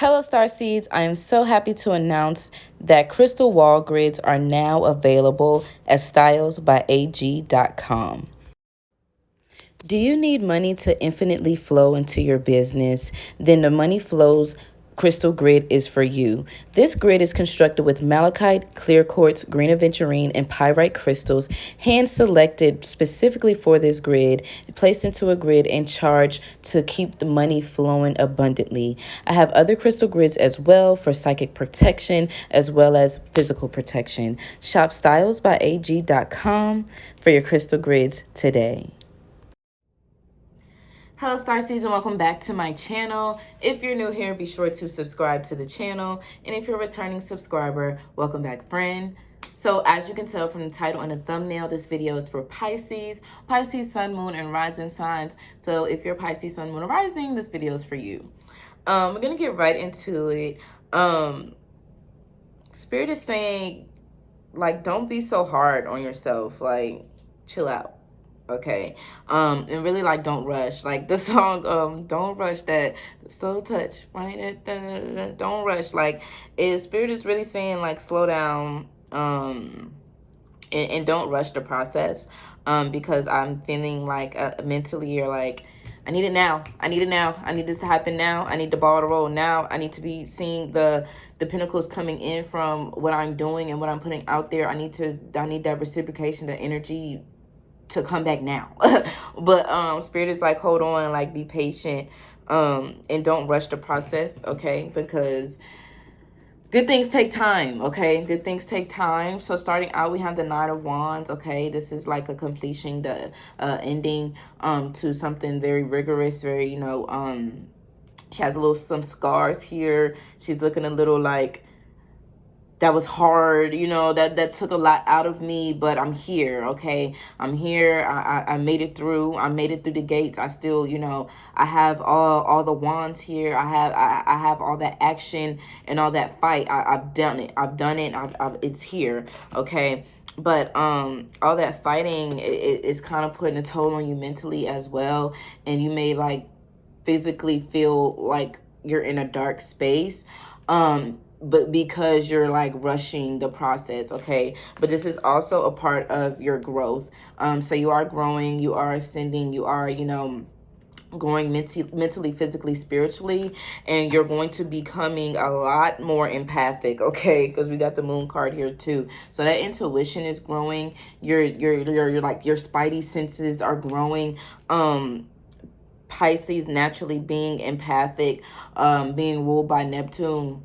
Hello, Starseeds. I am so happy to announce that crystal wall grids are now available at stylesbyag.com. Do you need money to infinitely flow into your business? Then the Money Flows Crystal Grid is for you. This grid is constructed with malachite, clear quartz, green aventurine, and pyrite crystals, hand selected specifically for this grid, placed into a grid and charged to keep the money flowing abundantly. I have other crystal grids as well for psychic protection as well as physical protection. Shop stylesbyag.com for your crystal grids today. Hello, Starseeds, and welcome back to my channel. If you're new here, be sure to subscribe to the channel. And if you're a returning subscriber, welcome back, friend. So as you can tell from the title and the thumbnail, this video is for Pisces, Sun, Moon, and Rising signs. So if you're Pisces, Sun, Moon, and Rising, this video is for you. We're going to get right into it. Spirit is saying, like, don't be so hard on yourself. Like, chill out. Okay, and really, like, don't rush. Like the song, don't rush, that soul touch, right? Don't rush. Like, Spirit is really saying, like, slow down, and don't rush the process, because I'm feeling like mentally you're like, I need it now. I need it now. I need this to happen now. I need the ball to roll now. I need to be seeing the pinnacles coming in from what I'm doing and what I'm putting out there. I need that reciprocation, the energy to come back now. But Spirit is like, hold on, like, be patient, and don't rush the process, okay? Because good things take time, okay? Good things take time. So starting out, we have the Nine of Wands, okay? This is like a completion, the ending to something very rigorous, very, she has some scars here. She's looking a little like, that was hard, that took a lot out of me, but I'm here, okay? I'm here. I made it through. I made it through the gates. I still, I have all the wands here. I have all that action and all that fight. I've done it. It's here, okay? But all that fighting is kind of putting a toll on you mentally as well, and you may, like, physically feel like you're in a dark space, but because you're, like, rushing the process, okay? But this is also a part of your growth. So you are growing, you are ascending, you are, growing mentally, physically, spiritually, and you're going to be becoming a lot more empathic, okay? Because we got the Moon card here too. So that intuition is growing. Your like, your spidey senses are growing. Pisces naturally being empathic, being ruled by Neptune.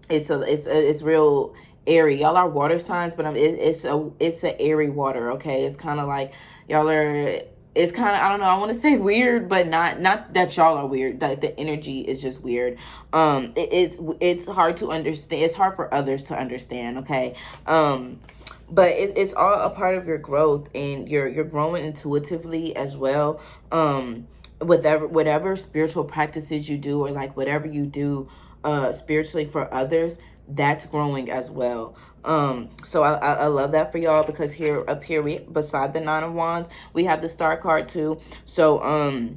It's real airy. Y'all are water signs, but it's a airy water, okay? It's kind of like y'all are, it's kind of, I don't know, I want to say weird, but not that y'all are weird. The energy is just weird. It's hard to understand. It's hard for others to understand, okay? But it's all a part of your growth, and you're growing intuitively as well. Whatever spiritual practices you do, or like whatever you do spiritually for others, that's growing as well. So I love that for y'all, because up here beside the Nine of Wands, we have the Star card too. So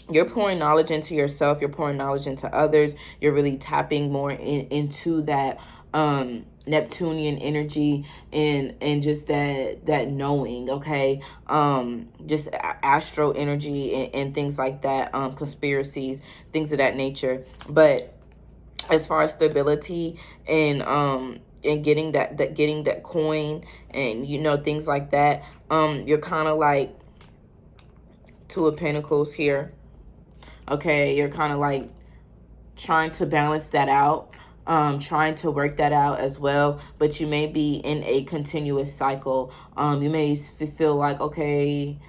you're pouring knowledge into yourself, you're pouring knowledge into others, you're really tapping more into that Neptunian energy, and just that knowing, okay? Just astro energy and things like that, conspiracies, things of that nature. But as far as stability and getting that coin, and things like that, you're kind of like Two of Pentacles here, okay? You're kind of like trying to balance that out, trying to work that out as well. But you may be in a continuous cycle. You may feel like, okay,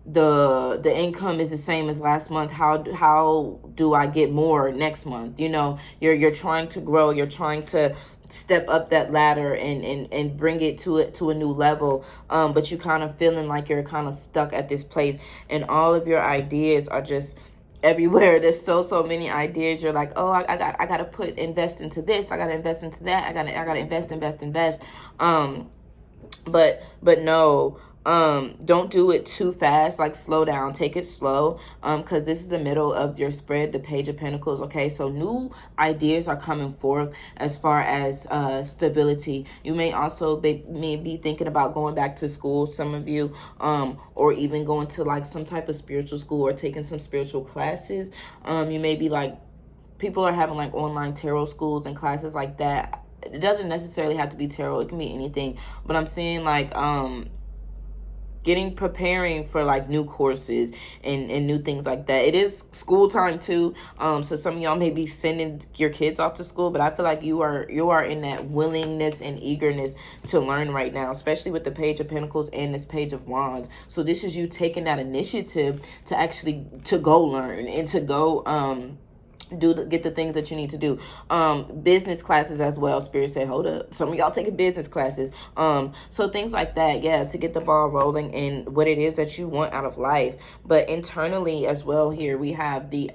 the income is the same as last month. How do I get more next month? You're trying to grow, you're trying to step up that ladder and bring it to a new level, but you kind of feeling like you're kind of stuck at this place, and all of your ideas are just everywhere. There's so many ideas. You're like, oh, I gotta invest into this, I gotta invest into that, I gotta invest. But no, Don't do it too fast. Like, slow down, take it slow, because this is the middle of your spread, the Page of Pentacles. Okay, so new ideas are coming forth as far as stability. You may also be thinking about going back to school, some of you, or even going to like some type of spiritual school or taking some spiritual classes. You may be like, people are having like online tarot schools and classes like that. It doesn't necessarily have to be tarot, it can be anything, but I'm seeing like preparing for like new courses and new things like that. It is school time too, so some of y'all may be sending your kids off to school, but I feel like you are in that willingness and eagerness to learn right now, especially with the Page of Pentacles and this Page of Wands. So this is you taking that initiative to actually to go learn and to go get the things that you need to do. Business classes as well. Spirit said, hold up, some of y'all taking business classes. So things like that, yeah, to get the ball rolling in what it is that you want out of life. But internally as well, here we have the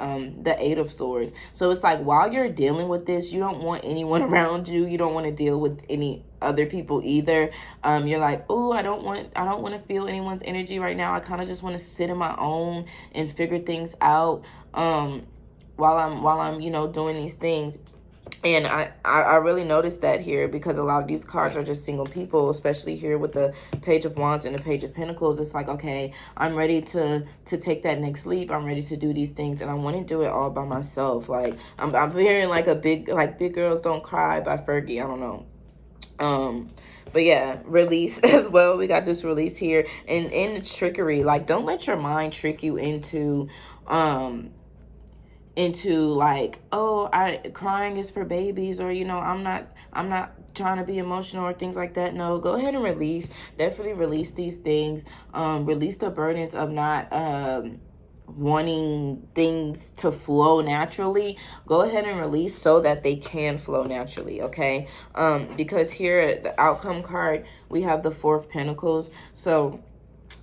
Eight of Swords. So it's like, while you're dealing with this, you don't want anyone around you. You don't want to deal with any other people either. You're like, oh, I don't want to feel anyone's energy right now. I kind of just want to sit in my own and figure things out. While I'm doing these things. And I really noticed that here, because a lot of these cards are just single people, especially here with the Page of Wands and the Page of Pentacles. It's like, okay, I'm ready to take that next leap. I'm ready to do these things, and I want to do it all by myself. Like, I'm hearing like Big Girls Don't Cry by Fergie. I don't know. But yeah, release as well. We got this release here. And in trickery, like, don't let your mind trick you into like, oh, crying is for babies, or I'm not trying to be emotional or things like that. No, go ahead and release. Definitely release these things. Release the burdens of not wanting things to flow naturally. Go ahead and release so that they can flow naturally. Okay, because here, the outcome card, we have the Four of Pentacles. So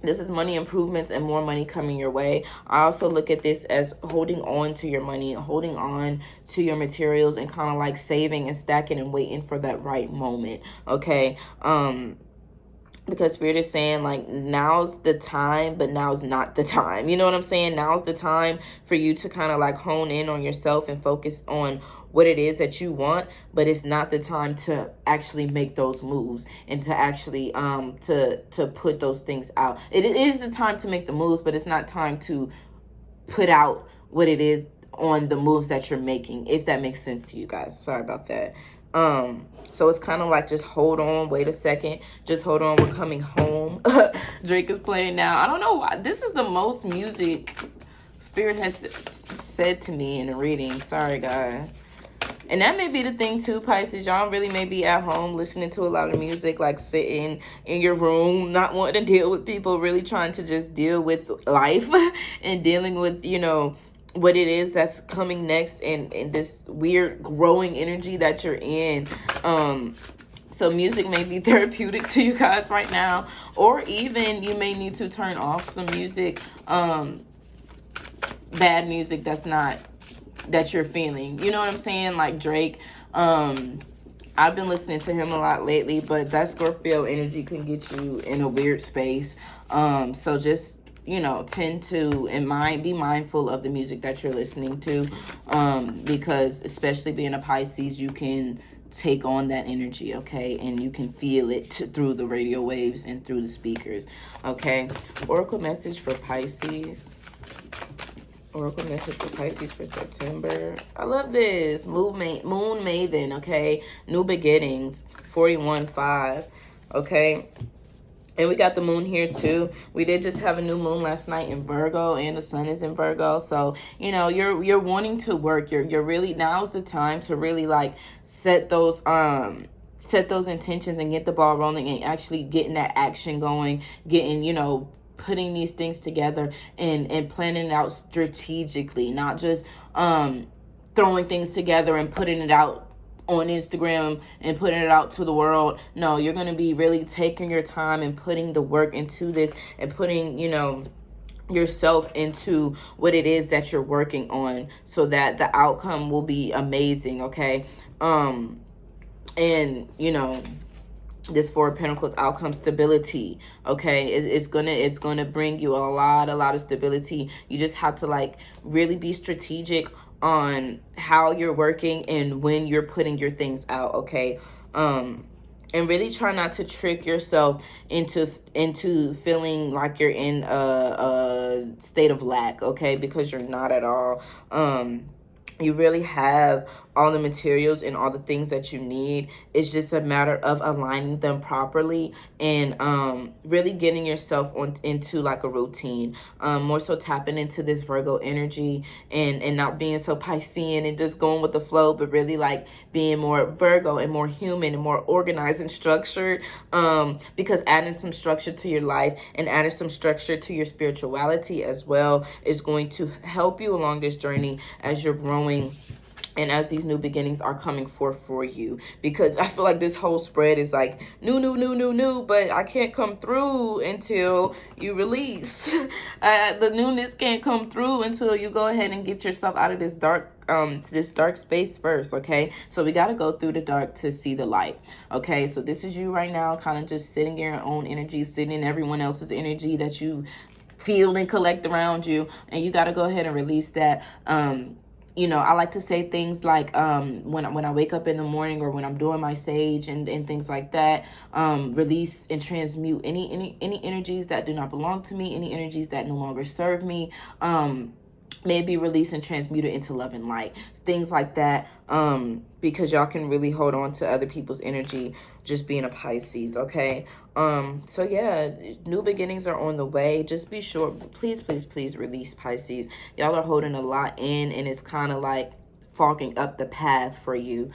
this is money improvements and more money coming your way. I also look at this as holding on to your money, holding on to your materials, and kind of like saving and stacking and waiting for that right moment. Okay. Because Spirit is saying, like, now's the time, but now's not the time. You know what I'm saying? Now's the time for you to kind of like hone in on yourself and focus on what it is that you want, but it's not the time to actually make those moves and to actually to put those things out. It is the time to make the moves, but it's not time to put out what it is on the moves that you're making, if that makes sense to you guys. Sorry about that. So it's kind of like, just hold on, wait a second, just hold on, we're coming home. Drake is playing now. I don't know why this is the most music Spirit has said to me in a reading. Sorry, guys. And that may be the thing too, Pisces. Y'all really may be at home listening to a lot of music, like sitting in your room, not wanting to deal with people, really trying to just deal with life and dealing with, what it is that's coming next, and this weird growing energy that you're in. So music may be therapeutic to you guys right now, or even you may need to turn off some music, bad music that you're feeling. You know what I'm saying? Like Drake. I've been listening to him a lot lately, but that Scorpio energy can get you in a weird space. So just, tend to be mindful of the music that you're listening to, because especially being a Pisces, you can take on that energy, okay? And you can feel it through the radio waves and through the speakers, okay? Oracle message for Pisces. Oracle message for Pisces for September. I love this. Moon Maven, okay? New beginnings, 41-5, okay? And we got the moon here too. We did just have a new moon last night in Virgo, and the sun is in Virgo. So, you're wanting to work. You're really, now's the time to really like set those intentions and get the ball rolling and actually getting that action going, getting, putting these things together and planning it out strategically, not just throwing things together and putting it out on Instagram and putting it out to the world. No, you're going to be really taking your time and putting the work into this and putting, yourself into what it is that you're working on, so that the outcome will be amazing, okay? And, this Four of Pentacles outcome stability. Okay, it's gonna bring you a lot of stability. You just have to like really be strategic on how you're working and when you're putting your things out. Okay, and really try not to trick yourself into feeling like you're in a state of lack. Okay, because you're not at all. You really have all the materials and all the things that you need. It's just a matter of aligning them properly and really getting yourself into like a routine. More so tapping into this Virgo energy and not being so Piscean and just going with the flow, but really like being more Virgo and more human and more organized and structured. Because adding some structure to your life and adding some structure to your spirituality as well is going to help you along this journey as you're growing and as these new beginnings are coming forth for you. Because I feel like this whole spread is like new, but I can't come through until you release. The newness can't come through until you go ahead and get yourself out of this dark space first. Okay, so we got to go through the dark to see the light. Okay, so this is you right now, kind of just sitting in your own energy, sitting in everyone else's energy that you feel and collect around you, and you got to go ahead and release that. You know, I like to say things like when I wake up in the morning or when I'm doing my sage and things like that, release and transmute any energies that do not belong to me, any energies that no longer serve me. Maybe release and transmute it into love and light, things like that, because y'all can really hold on to other people's energy just being a Pisces. Okay, so yeah, new beginnings are on the way. Just be sure, please release, Pisces. Y'all are holding a lot in and it's kind of like fogging up the path for you.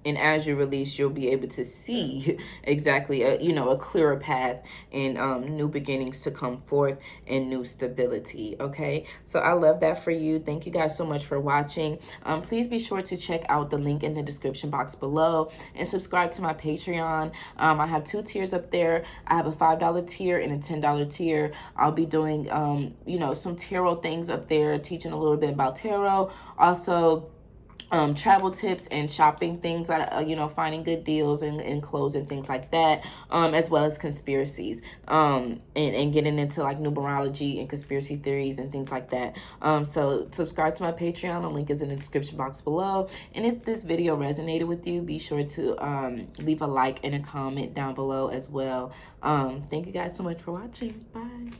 And as you release, you'll be able to see exactly a clearer path and new beginnings to come forth and new stability. Okay, so I love that for you. Thank you guys so much for watching. Please be sure to check out the link in the description box below and subscribe to my Patreon. I have 2 tiers up there. I have a $5 tier and a $10 tier. I'll be doing some tarot things up there, teaching a little bit about tarot, also travel tips and shopping things, finding good deals and clothes and things like that, as well as conspiracies, and getting into like numerology and conspiracy theories and things like that. So subscribe to my Patreon. The link is in the description box below. And if this video resonated with you, be sure to leave a like and a comment down below as well. Thank you guys so much for watching. Bye.